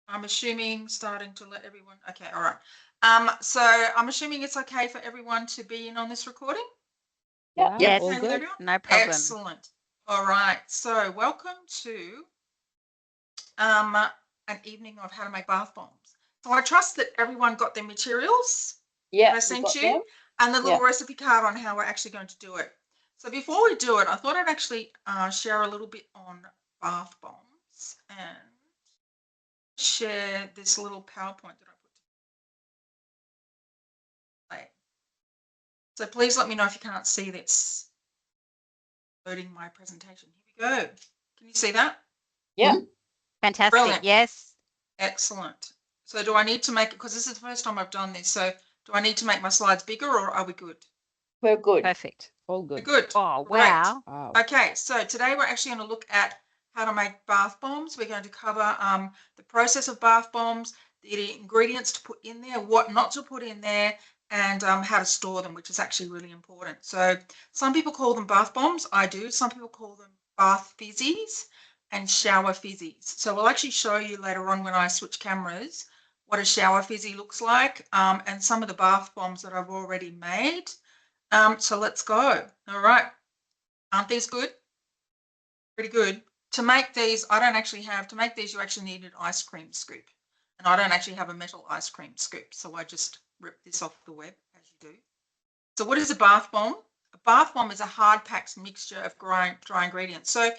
I'm assuming starting to let everyone. Okay, all right. So I'm assuming it's okay for everyone to be in on this recording. Yeah, Yep. all Okay Yes, with good. everyone. no problem. Excellent. All right. So welcome to um an evening of how to make bath bombs. So I trust that everyone got their materials that Yeah, I we sent got you them. and the Yeah. little recipe card on how we're actually going to do it. So before we do it, I thought I'd actually share a little bit on bath bombs and share this little PowerPoint that I put together. So please let me know if you can't see this. Loading my presentation. Here we go. Can you see that? Yeah. Fantastic. Brilliant. Yes. Excellent. So do I need to make it, because this is the first time I've done this, so do I need to make my slides bigger or are we good? We're good. Perfect. All We're good. good. Oh, Great. wow. Wow. Okay, so today we're actually going to look at how to make bath bombs. We're going to cover the process of bath bombs, the ingredients to put in there, what not to put in there, and how to store them, which is actually really important. So some people call them bath bombs. I do. Some people call them bath fizzies and shower fizzies. So we'll actually show you later on when I switch cameras what a shower fizzy looks like and some of the bath bombs that I've already made. So let's go. All right. Aren't these good? Pretty good. To make these, I don't actually have, to make these, you actually need an ice cream scoop. And I don't actually have a metal ice cream scoop. So I just rip this off the web as you do. So what is a bath bomb? A bath bomb is a hard packed mixture of dry ingredients. So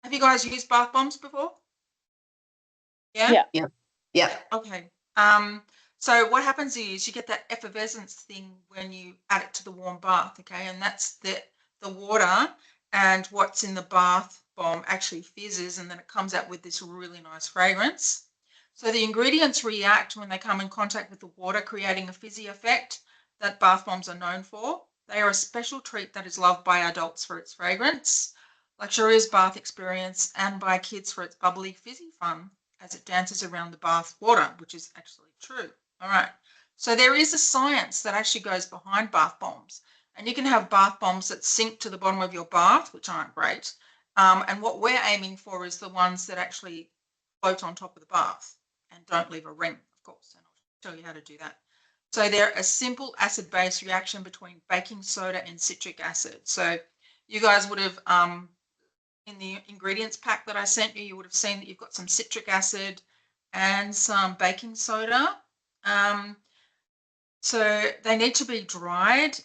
have you guys used bath bombs before? Yeah? Yeah. Yeah. Okay. So what happens is you get that effervescence thing when you add it to the warm bath, okay? And that's the water and what's in the bath bomb actually fizzes and then it comes out with this really nice fragrance. So the ingredients react when they come in contact with the water, creating a fizzy effect that bath bombs are known for. They are a special treat that is loved by adults for its fragrance, luxurious bath experience, and by kids for its bubbly, fizzy fun as it dances around the bath water, which is actually true. All right. So there is a science that actually goes behind bath bombs. And you can have bath bombs that sink to the bottom of your bath, which aren't great. And what we're aiming for is the ones that actually float on top of the bath and don't leave a ring, of course. And I'll show you how to do that. So they're a simple acid-base reaction between baking soda and citric acid. So you guys would have in the ingredients pack that I sent you, you would have seen that you've got some citric acid and some baking soda. So they need to be dried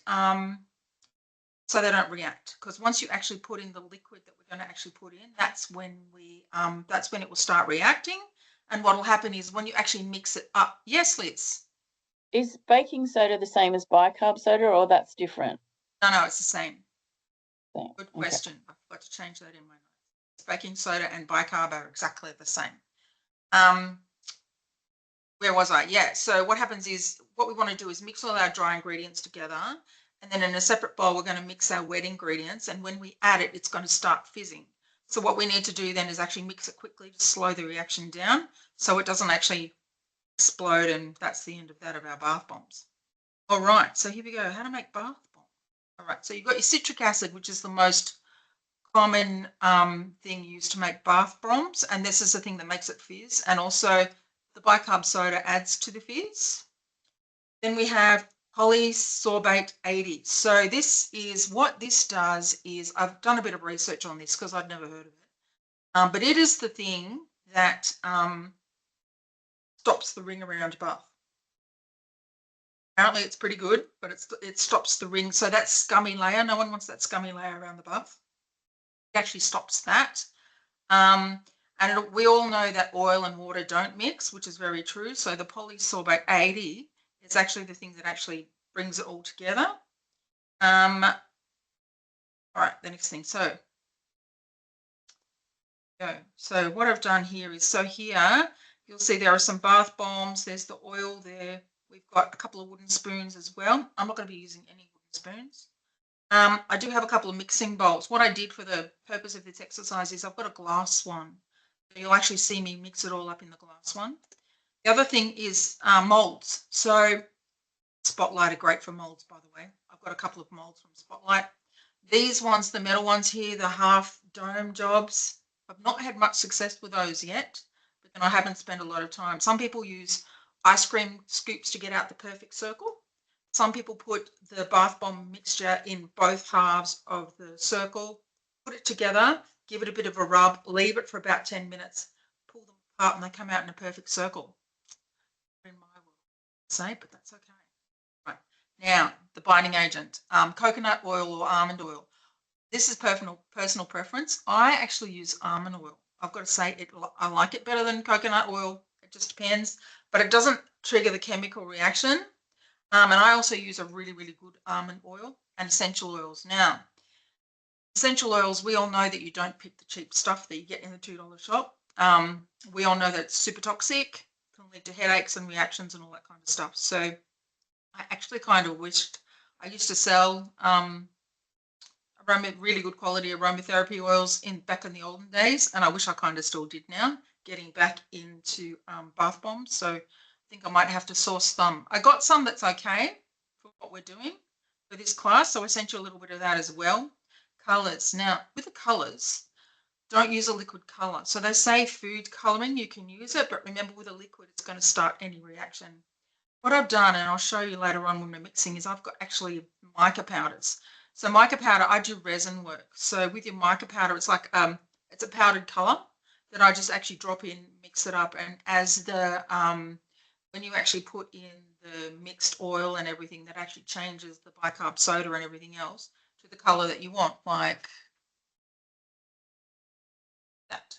so they don't react. Because once you actually put in the liquid that we're going to actually put in, that's when it will start reacting. And what will happen is when you actually mix it up. Yes, Liz. Is baking soda the same as bicarb soda or that's different? No, it's the same. Same. Good Okay. question. I forgot to change that in my notes. Baking soda and bicarb are exactly the same. Where was I? Yeah. So what happens is what we want to do is mix all our dry ingredients together. And then in a separate bowl, we're going to mix our wet ingredients. And when we add it, it's going to start fizzing. So what we need to do then is actually mix it quickly to slow the reaction down so it doesn't actually explode. And that's the end of that of our bath bombs. All right. So here we go. How to make bath bombs. All right. So you've got your citric acid, which is the most common thing used to make bath bombs. And this is the thing that makes it fizz. And also the bicarb soda adds to the fizz. Then we have polysorbate 80. So this is what this does is I've done a bit of research on this because I'd never heard of it. But it is the thing that stops the ring around your bath. Apparently it's pretty good, but it stops the ring. So that scummy layer, no one wants that scummy layer around the bath. It actually stops that. And we all know that oil and water don't mix, which is very true. So the polysorbate 80 is actually the thing that actually brings it all together. All right, the next thing. So what I've done here is, so here you'll see there are some bath bombs. There's the oil there. We've got a couple of wooden spoons as well. I'm not going to be using any wooden spoons. I do have a couple of mixing bowls. What I did for the purpose of this exercise is I've got a glass one. You'll actually see me mix it all up in the glass one. The other thing is molds. So Spotlight are great for molds, by the way. I've got a couple of molds from Spotlight. These ones, the metal ones here, the half dome jobs, I've not had much success with those yet, but and I haven't spent a lot of time. Some people use ice cream scoops to get out the perfect circle. Some people put the bath bomb mixture in both halves of the circle, put it together, give it a bit of a rub, leave it for about 10 minutes, pull them apart, and they come out in a perfect circle. In my world, say, but that's okay. Right. Now, the binding agent, coconut oil or almond oil. This is personal preference. I actually use almond oil. I've got to say, I like it better than coconut oil. It just depends, but it doesn't trigger the chemical reaction. And I also use a really, really good almond oil and essential oils. Now, essential oils, we all know that you don't pick the cheap stuff that you get in the $2 shop. We all know that it's super toxic, can lead to headaches and reactions and all that kind of stuff. So I actually kind of wished I used to sell really good quality aromatherapy oils back in the olden days, and I wish I kind of still did now, getting back into bath bombs. So I think I might have to source some. I got some that's okay for what we're doing for this class, so I sent you a little bit of that as well. Colors. Now, with the colors, don't use a liquid color. So they say food coloring, you can use it, but remember with a liquid, it's going to start any reaction. What I've done, and I'll show you later on when we're mixing, is I've got actually mica powders. So mica powder, I do resin work. So with your mica powder, it's like it's a powdered color that I just actually drop in, mix it up, and as the when you actually put in the mixed oil and everything, that actually changes the bicarb soda and everything else to the color that you want, like that.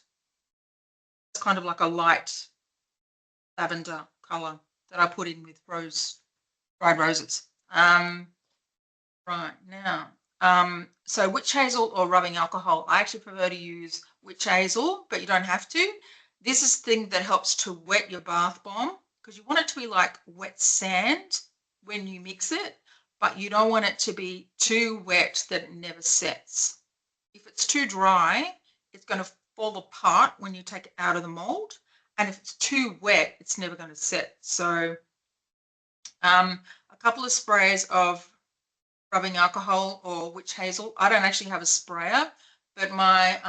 It's kind of like a light lavender color that I put in with dried roses. Right now, so witch hazel or rubbing alcohol. I actually prefer to use witch hazel, but you don't have to. This is the thing that helps to wet your bath bomb because you want it to be like wet sand when you mix it, but you don't want it to be too wet that it never sets. If it's too dry, it's going to fall apart when you take it out of the mold. And if it's too wet, it's never going to set. So a couple of sprays of rubbing alcohol or witch hazel. I don't actually have a sprayer, but my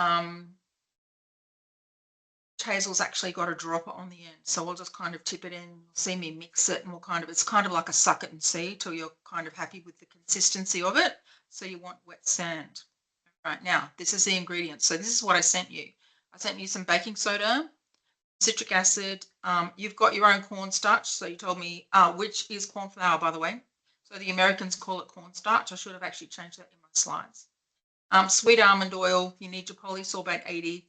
witch hazel's actually got a dropper on the end. So I'll just kind of tip it in, see me mix it, and it's kind of like a suck it and see till you're kind of happy with the consistency of it. So you want wet sand. Right now, this is the ingredients. So this is what I sent you. I sent you some baking soda, citric acid. You've got your own cornstarch. So you told me, which is corn flour, by the way. So the Americans call it cornstarch. I should have actually changed that in my slides. Sweet almond oil. You need your polysorbate 80.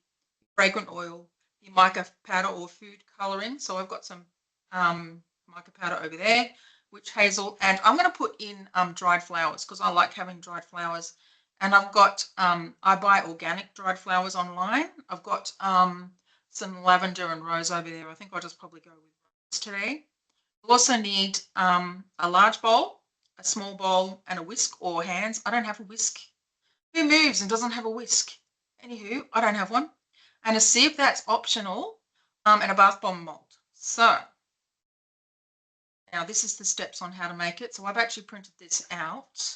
Fragrant oil. Your mica powder or food coloring. So I've got some mica powder over there. Witch hazel. And I'm going to put in dried flowers because I like having dried flowers. And I've got, I buy organic dried flowers online. I've got some lavender and rose over there. I think I'll just probably go with rose today. We'll also need a large bowl, a small bowl, and a whisk or hands. I don't have a whisk. Who moves and doesn't have a whisk? Anywho, I don't have one. And a sieve, that's optional, and a bath bomb mold. So now this is the steps on how to make it. So I've actually printed this out.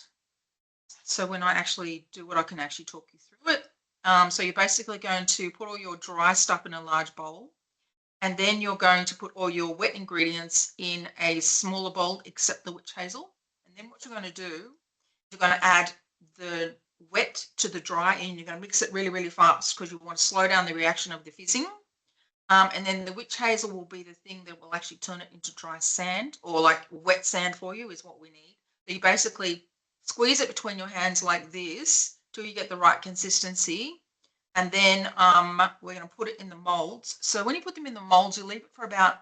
So when I actually do it, I can actually talk you through it. So you're basically going to put all your dry stuff in a large bowl. And then you're going to put all your wet ingredients in a smaller bowl, except the witch hazel. And then what you're going to do, you're going to add the wet to the dry and you're going to mix it really, really fast because you want to slow down the reaction of the fizzing. And then the witch hazel will be the thing that will actually turn it into dry sand or like wet sand for you is what we need. So you basically squeeze it between your hands like this till you get the right consistency. And then we're going to put it in the molds. So when you put them in the molds, you leave it for about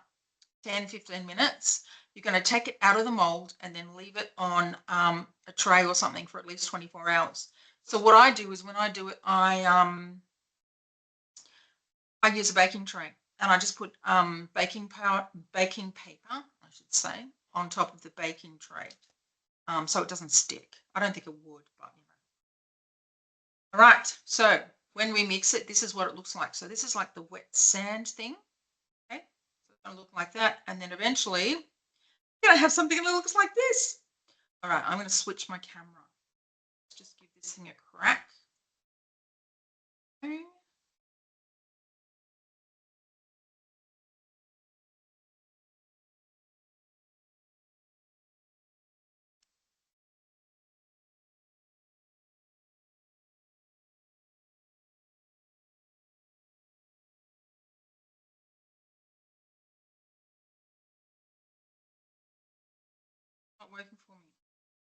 10, 15 minutes. You're going to take it out of the mold and then leave it on a tray or something for at least 24 hours. So what I do is when I do it, I use a baking tray and I just put baking paper, I should say, on top of the baking tray so it doesn't stick. I don't think it would, but you know. All right, so when we mix it, this is what it looks like. So this is like the wet sand thing. Okay, so it's going to look like that. And then eventually, you're going to have something that looks like this. All right, I'm going to switch my camera. Let's just give this thing a crack. Okay. working for me.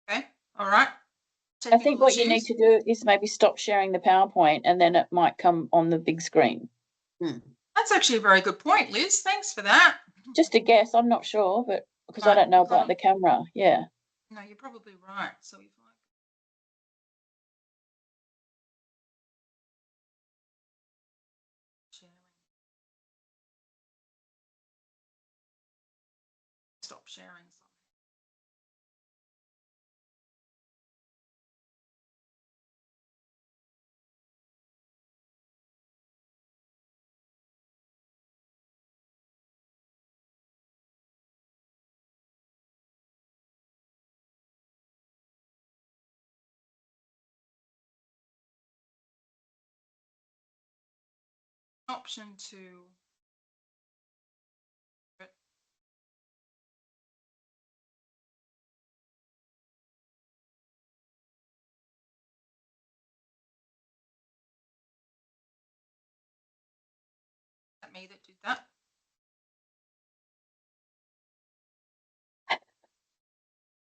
Okay, all right. I think what you need issues. to do is maybe stop sharing the PowerPoint and then it might come on the big screen. That's actually a very good point, Liz. Thanks for that. Just a guess, I'm not sure, but because I Right, don't know hold about on. the camera. Yeah. No, you're probably right. So if I sharing, stop sharing something. Option to that me that did that.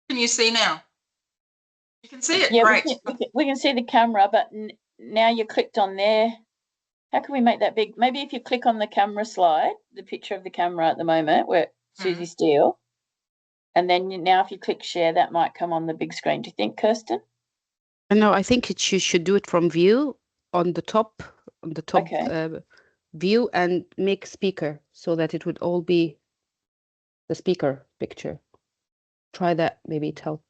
Can you see now? You can see it. Yeah, Great. we can see the camera, but now you clicked on there. How can we make that big? Maybe if you click on the camera slide, the picture of the camera at the moment, where Susie Steele, and then now if you click share, that might come on the big screen. Do you think, Kirsten? No, I think you should do it from view on the top Okay. View and make speaker so that it would all be the speaker picture. Try that, maybe it helps.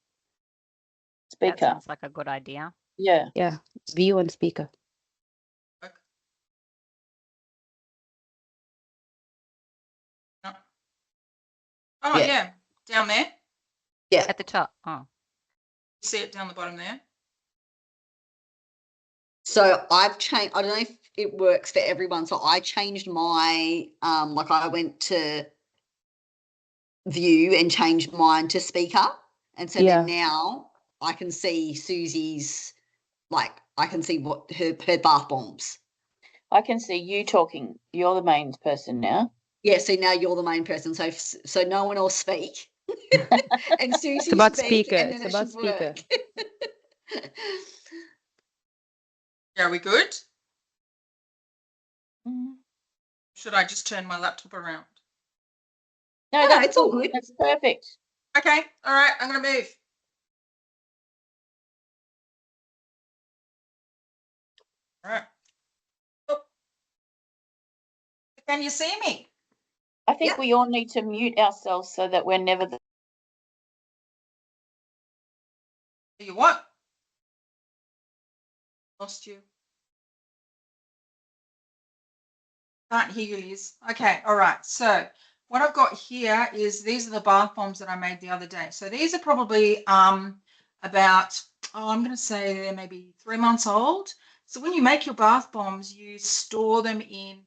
Speaker. That sounds like a good idea. Yeah. Yeah, view and speaker. Okay. No. Oh yeah, down there. Yeah. At the top. Oh, You see it down the bottom there. So I've changed, I don't know if it works for everyone. So I changed my, like I went to view and changed mine to speaker. And so Yeah. then now I can see Susie's, like I can see what her bath bombs. I can see you talking. You're the main person now. Yeah, so now you're the main person. So no one else speak. And Susie It's about speak, speaker. and then It's it about should speaker. work. Yeah, are we good? Mm. Should I just turn my laptop around? No, No, that's it's all good. That's perfect. Okay, all right, I'm going to move. All right. Oh. Can you see me? I think Yeah. we all need to mute ourselves so that we're never the Tell you what? Lost you. Can't hear you, Liz. Okay, all right. So what I've got here is these are the bath bombs that I made the other day. So these are probably about, I'm going to say they're maybe 3 months old. So when you make your bath bombs, you store them in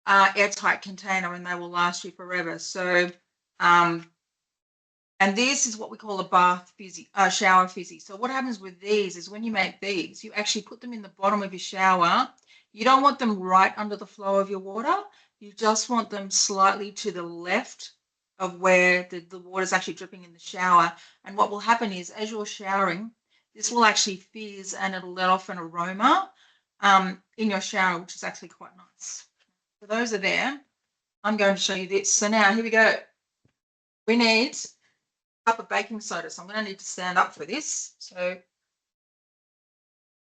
airtight container and they will last you forever. So, and this is what we call a bath fizzy, shower fizzy. So what happens with these is when you make these, you actually put them in the bottom of your shower. You don't want them right under the flow of your water. You just want them slightly to the left of where the water is actually dripping in the shower. And what will happen is as you're showering, this will actually fizz and it'll let off an aroma in your shower, which is actually quite nice. So those are there. I'm going to show you this. So now here we go. We need a cup of baking soda. So I'm going to need to stand up for this. So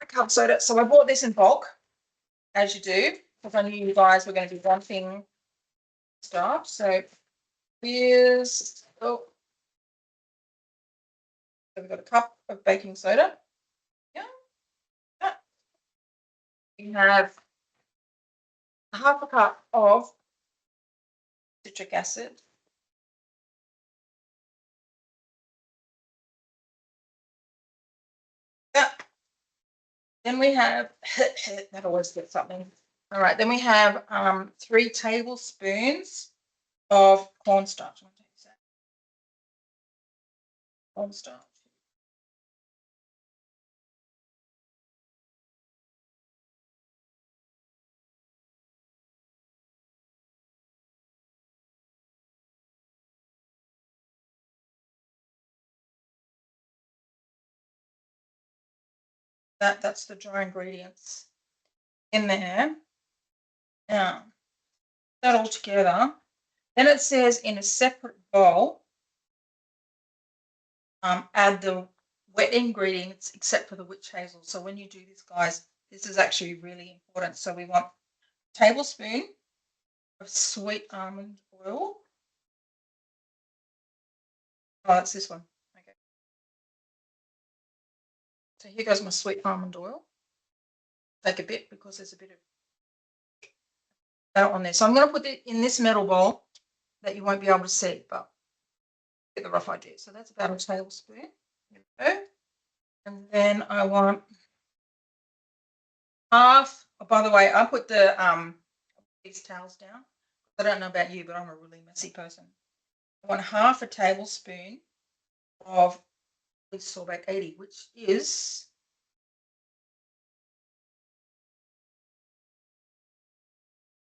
a cup of soda. So I bought this in bulk, as you do, because I knew you guys were going to be wanting stuff. So here's, so we've got a cup of baking soda. Yeah. We have half a cup of citric acid. Yeah. Then we have, that always gets something. All right, then we have 3 tablespoons of cornstarch. Cornstarch. That's the dry ingredients in there. Now, that all together. Then it says in a separate bowl, add the wet ingredients except for the witch hazel. So when you do this, guys, this is actually really important. So we want a tablespoon of sweet almond oil. Oh, it's this one. Okay. So here goes my sweet almond oil. Take a bit because there's a bit of that on there. So I'm going to put it in this metal bowl that you won't be able to see, but get the rough idea. So that's about a tablespoon. There we go. And then I want half. Oh, by the way, I put these towels down. I don't know about you, but I'm a really messy person. I want half a tablespoon of sorbate 80, which is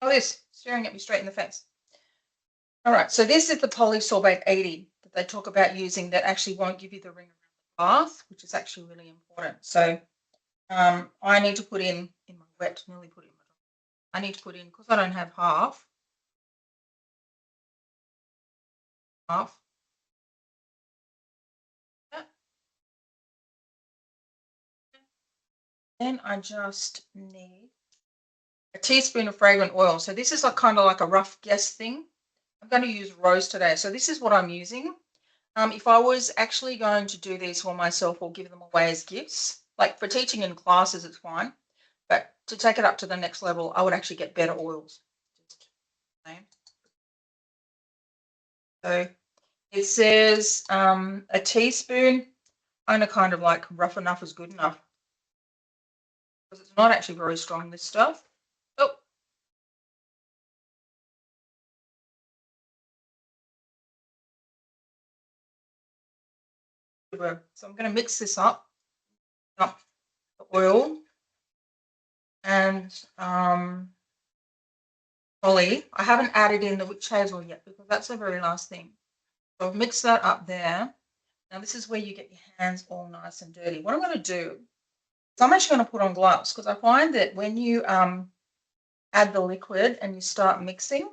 this staring at me straight in the face. All right, so this is the polysorbate 80 that they talk about using that actually won't give you the ring around the bath, which is actually really important. So I need to put in my wet, nearly put in my dry. I need to put in, because I don't have half. Then I just need a teaspoon of fragrant oil. So this is like kind of like a rough guess thing. I'm going to use rose today. So this is what I'm using. If I was actually going to do these for myself or give them away as gifts, like for teaching in classes, it's fine. But to take it up to the next level, I would actually get better oils. So it says a teaspoon. I'm gonna kind of like rough enough is good enough. Because it's not actually very strong, this stuff. Oh. So I'm going to mix this up the oil and Ollie. I haven't added in the witch hazel yet because that's the very last thing. So I've mixed that up there. Now this is where you get your hands all nice and dirty. What I'm going to do is I'm actually going to put on gloves because I find that when you add the liquid and you start mixing,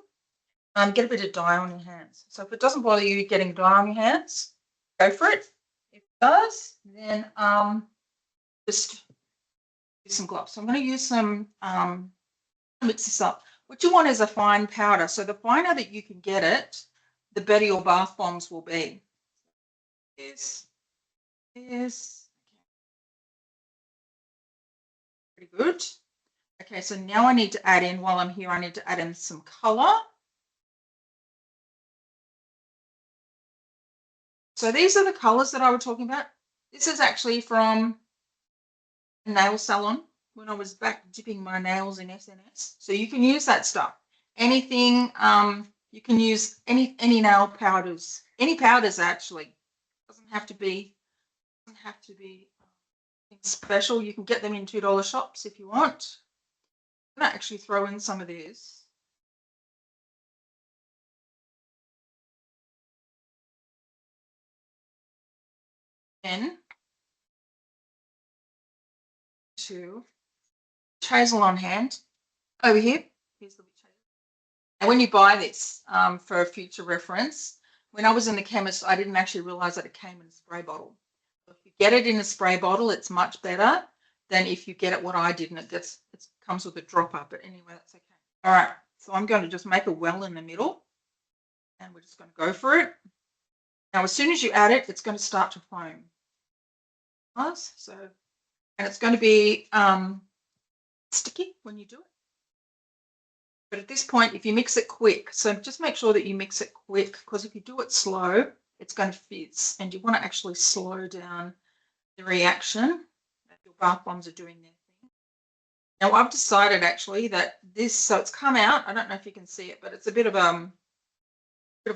get a bit of dye on your hands. So if it doesn't bother you getting dye on your hands, go for it. If it does, then just use some gloves. So I'm going to use some, mix this up. What you want is a fine powder. So the finer that you can get it, the better your bath bombs will be. This. Pretty good. Okay, so now I need to add in, while I'm here, I need to add in some color. So these are the colors that I was talking about. This is actually from a nail salon when I was back dipping my nails in SNS. So you can use that stuff. Anything, you can use any nail powders, any powders actually. Doesn't have to be special. You can get them in $2 shops if you want. I'm gonna actually throw in some of this. Then to witch hazel on hand. Over here, here's the witch hazel. And when you buy this for a future reference, when I was in the chemist, I didn't actually realize that it came in a spray bottle. If you get it in a spray bottle, it's much better than if you get it what I did and it comes with a dropper. But anyway, that's okay. All right, so I'm going to just make a well in the middle and we're just going to go for it. Now, as soon as you add it, it's going to start to foam. So, and it's going to be sticky when you do it. But at this point, if you mix it quick, so just make sure that you mix it quick because if you do it slow, it's going to fizz and you want to actually slow down the reaction that your bath bombs are doing their thing. Now, I've decided actually that this, so it's come out, I don't know if you can see it, but it's a bit of a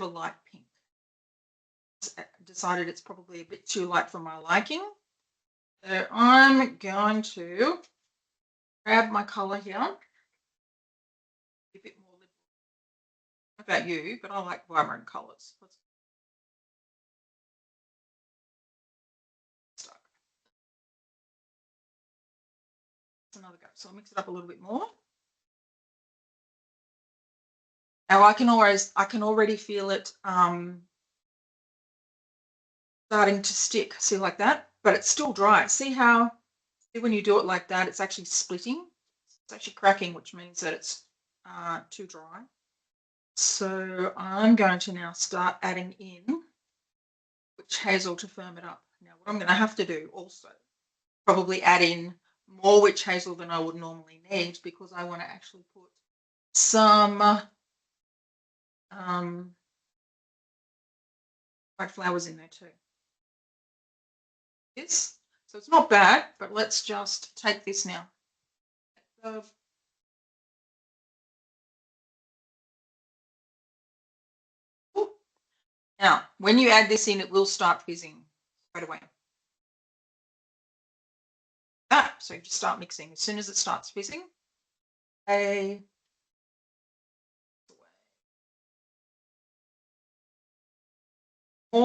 light pink. I've decided it's probably a bit too light for my liking. So I'm going to grab my color here. A bit more liberal. I don't know about you, but I like vibrant colors. another go. So I'll mix it up a little bit more. Now I can already feel it starting to stick. See, like that, but it's still dry. See when you do it like that, it's actually splitting. It's actually cracking, which means that it's too dry. So I'm going to now start adding in witch hazel to firm it up. Now what I'm going to have to do also, probably add in more witch hazel than I would normally need, because I want to actually put some white flowers in there too. This, so it's not bad, but let's just take this now. Now, when you add this in, it will start fizzing right away. So you just start mixing. As soon as it starts fizzing, more,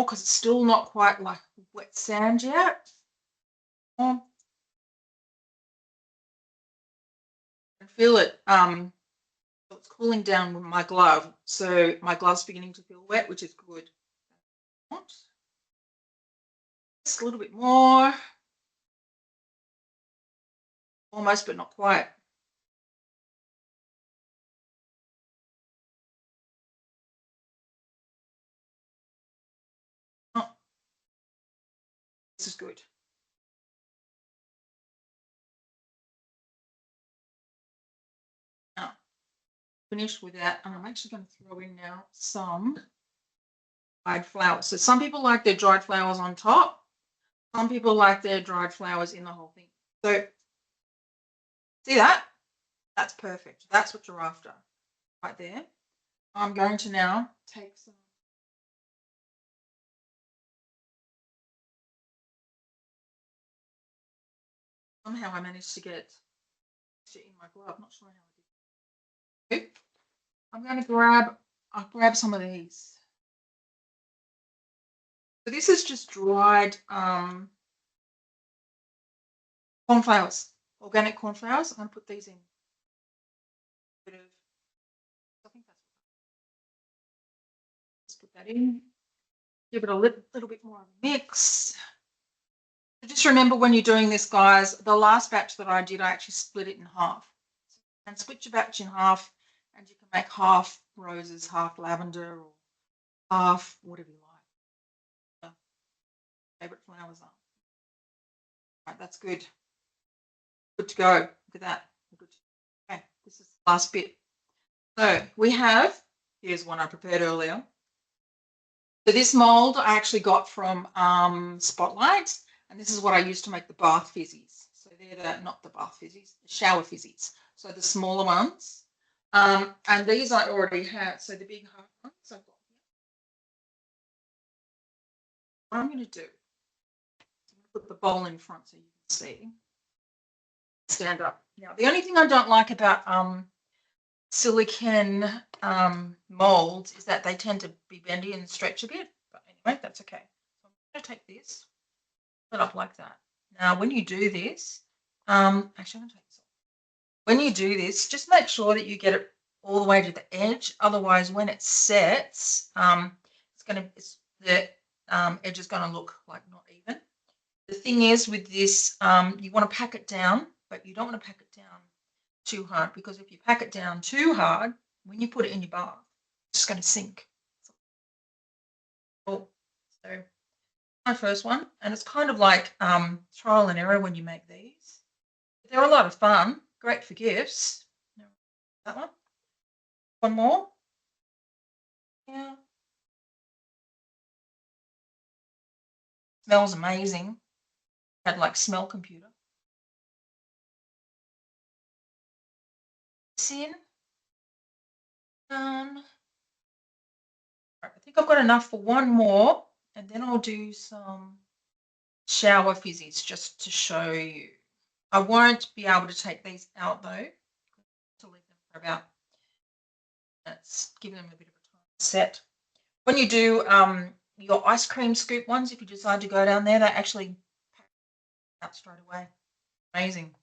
because it's still not quite like wet sand yet. I feel it. It's cooling down with my glove, so my glove's beginning to feel wet, which is good. Just a little bit more. Almost, but not quite. Oh, this is good. Now, finished with that, and I'm actually going to throw in now some dried flowers. So some people like their dried flowers on top. Some people like their dried flowers in the whole thing. So see that? That's perfect. That's what you're after right there. I'm going to now take some. Somehow I managed to get it in my glove. Not sure how I did. I'm going to I'll grab some of these. So this is just dried cornflowers, organic cornflowers. I'm going to put these in. I think that's. Let's put that in. Give it a little bit more of a mix. So just remember when you're doing this, guys, the last batch that I did, I actually split it in half. And split your batch in half, and you can make half roses, half lavender, or half whatever you like. Favorite flowers are. Right, that's good. Good to go. Look at that. Good. Okay, this is the last bit. So we have, here's one I prepared earlier. So this mold I actually got from Spotlight, and this is what I used to make the bath fizzies. So they're not the bath fizzies, the shower fizzies. So the smaller ones. And these I already had. So the big hard ones I've got here. What I'm going to do, I'm going to put the bowl in front so you can see. Stand up. Now, the only thing I don't like about silicone molds is that they tend to be bendy and stretch a bit. But anyway, that's okay. So I'm going to take this, put it up like that. Now, when you do this, actually, I'm going to take this off. When you do this, just make sure that you get it all the way to the edge. Otherwise, when it sets, the edge is going to look like not even. The thing is with this, you want to pack it down, but you don't want to pack it down too hard, because if you pack it down too hard, when you put it in your bath, it's just going to sink. Oh, so my first one, and it's kind of like trial and error when you make these. They're a lot of fun, great for gifts. That one. One more. Yeah. Smells amazing. Had like smell computer. In. I think I've got enough for one more, and then I'll do some shower fizzies just to show you. I won't be able to take these out though. To leave them for about. Let's give them a bit of a time to set. When you do your ice cream scoop ones, if you decide to go down there, they actually pack out straight away. Amazing.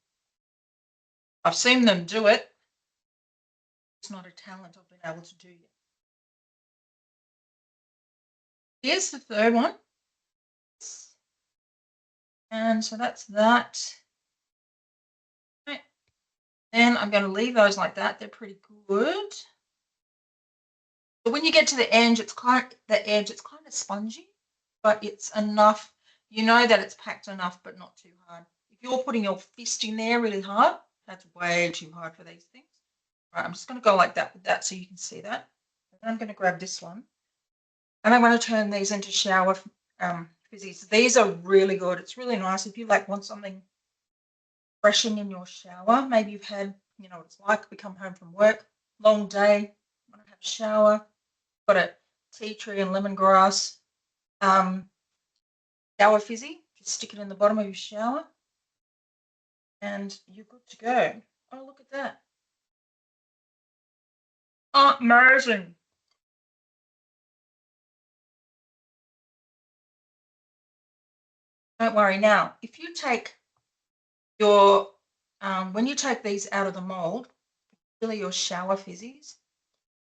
I've seen them do it. It's not a talent I've been able to do yet. Here's the third one. And so that's that. Okay. Then I'm going to leave those like that. They're pretty good. But when you get to the edge, it's kind of spongy, but it's enough. You know that it's packed enough, but not too hard. If you're putting your fist in there really hard, that's way too hard for these things. Right, I'm just going to go like that with that so you can see that. And I'm going to grab this one. And I'm going to turn these into shower fizzies. These are really good. It's really nice if you want something refreshing in your shower. Maybe you've had, you know what it's like. We come home from work, long day, want to have a shower. Got a tea tree and lemongrass shower fizzy. Just stick it in the bottom of your shower, and you're good to go. Oh, look at that! Oh, amazing! Don't worry. Now, if you take your when you take these out of the mold, really your shower fizzies,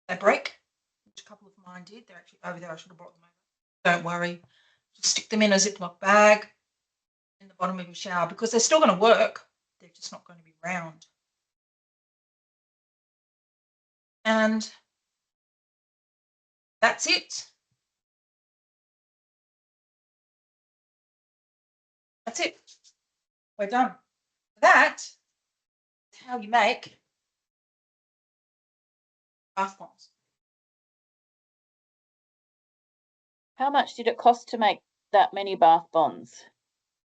they break, which a couple of mine did. They're actually over there. I should have brought them over. Don't worry. Just stick them in a Ziploc bag in the bottom of your shower because they're still going to work. They're just not going to be round. And that's it. That's it. We're done. That is how you make bath bombs. How much did it cost to make that many bath bombs?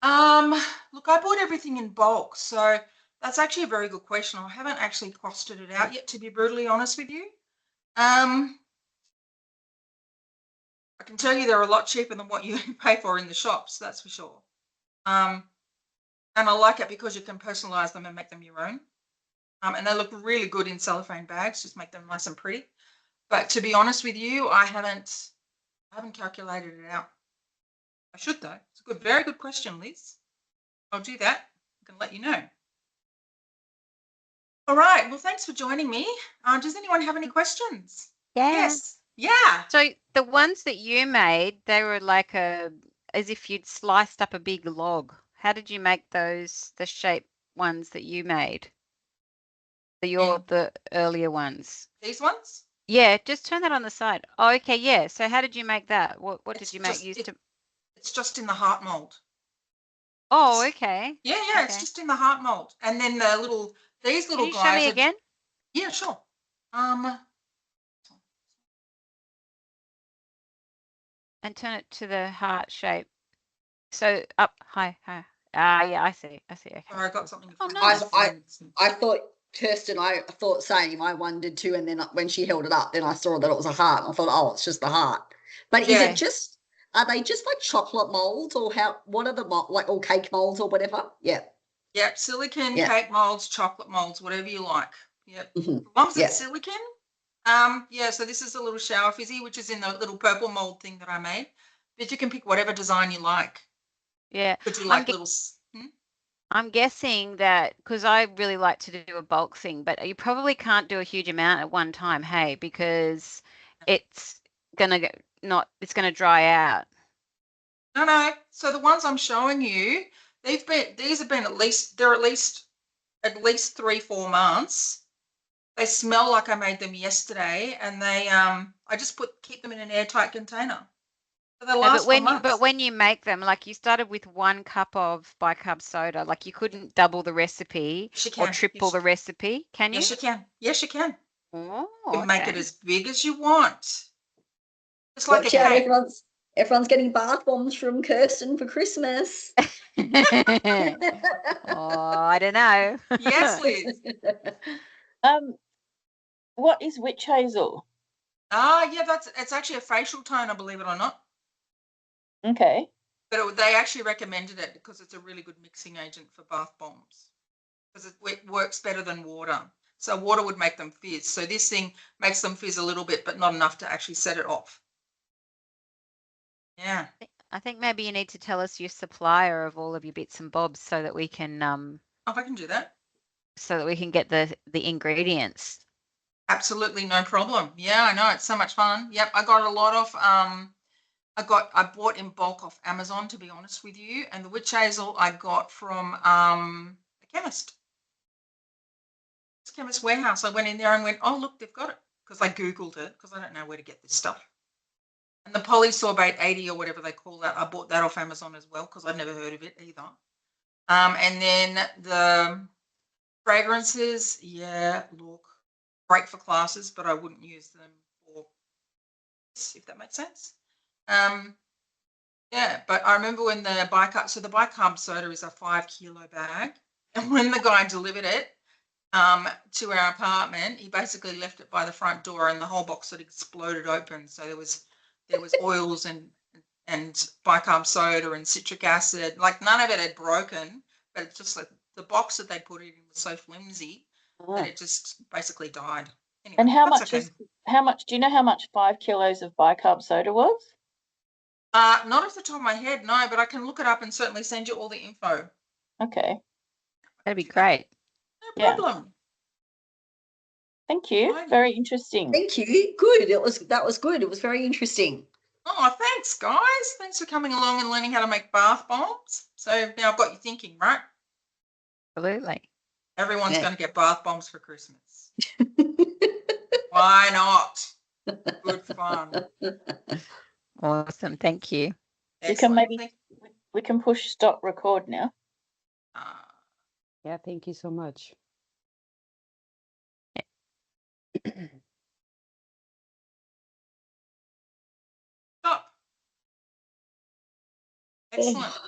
Look, I bought everything in bulk, so that's actually a very good question. I haven't actually costed it out yet, to be brutally honest with you. I can tell you they're a lot cheaper than what you pay for in the shops, that's for sure. And I like it because you can personalize them and make them your own. And they look really good in cellophane bags, just make them nice and pretty. But to be honest with you, I haven't calculated it out. I should though. It's a good, very good question, Liz. I'll do that. I can let you know. All right. Well, thanks for joining me. Does anyone have any questions? Yeah. Yes. Yeah. So the ones that you made, they were like as if you'd sliced up a big log. How did you make those, the shape ones that you made? The earlier ones. These ones? Yeah, just turn that on the side. Oh, okay, yeah. So how did you make that? What did you make? It's just in the heart mold. Oh, okay. Yeah, Okay. it's just in the heart mold. And then these little Can you guys. show me again? Yeah, sure. And turn it to the heart shape. So up, high. Yeah, I see. Okay. Sorry, I got something. Oh, nice. I thought Kirsten, I thought same. I wondered too, and then when she held it up, then I saw that it was a heart. And I thought, oh, it's just the heart. But is Yeah. it just? Are they just like chocolate molds, or how? What are the like all cake molds or whatever? Yeah. Yep, silicon, Yeah. cake molds, chocolate molds, whatever you like. Yep. Mhm. As long as Yeah. it's silicon. Yeah, so this is a little shower fizzy, which is in the little purple mold thing that I made. But you can pick whatever design you like. Yeah. Could you like little? I'm guessing that because I really like to do a bulk thing, but you probably can't do a huge amount at one time, hey, because it's gonna dry out. No. So the ones I'm showing you, these have been at least 3-4 months. They smell like I made them yesterday, and they I just keep them in an airtight container. So they last for months. But when you make them, like you started with 1 cup of bicarb soda, like you couldn't double the recipe Yes, you or can. triple the recipe, can you? Yes, you can. Yes, you can. Oh, You can make it okay. as big as you want. It's like Watch a out, cake. everyone's getting bath bombs from Kirsten for Christmas. Oh, I don't know. Yes, Liz. What is witch hazel? Yeah, it's actually a facial toner, believe it or not. Okay. But they actually recommended it because it's a really good mixing agent for bath bombs because it works better than water. So water would make them fizz. So this thing makes them fizz a little bit, but not enough to actually set it off. Yeah. I think maybe you need to tell us your supplier of all of your bits and bobs so that we can Oh, I can do that. so that we can get the ingredients. Absolutely no problem. Yeah, I know, it's so much fun. Yep, I got a lot of I bought in bulk off Amazon, to be honest with you, and the witch hazel I got from a chemist. It's Chemist Warehouse. I went in there and went, oh look, they've got it, because I googled it because I don't know where to get this stuff. And the polysorbate 80 or whatever they call that, I bought that off Amazon as well because I'd never heard of it either. And then the fragrances, yeah, look, great for classes, but I wouldn't use them for this, if that makes sense. Yeah, but I remember when the bicarb, so the bicarb soda is a 5 kilo bag, and when the guy delivered it to our apartment, he basically left it by the front door, and the whole box had exploded open. So there was oils and bicarb soda and citric acid. Like none of it had broken, but it's just like the box that they put it in was so flimsy that it just basically died. Anyway, And how that's much okay. is how much? Do you know how much 5 kilos of bicarb soda was? Not off the top of my head, no, but I can look it up and certainly send you all the info. Okay, That'd be great. No Yeah. problem. thank you. Right. Very interesting. Thank you. Good. That was good. It was very interesting. Oh, thanks, guys. Thanks for coming along and learning how to make bath bombs. So now I've got you thinking, right? Absolutely. Everyone's Yeah. going to get bath bombs for Christmas. Why not? Good fun. Awesome. Thank you. You can Excellent. maybe we can push stop record now. Yeah, thank you so much. Stop. Excellent.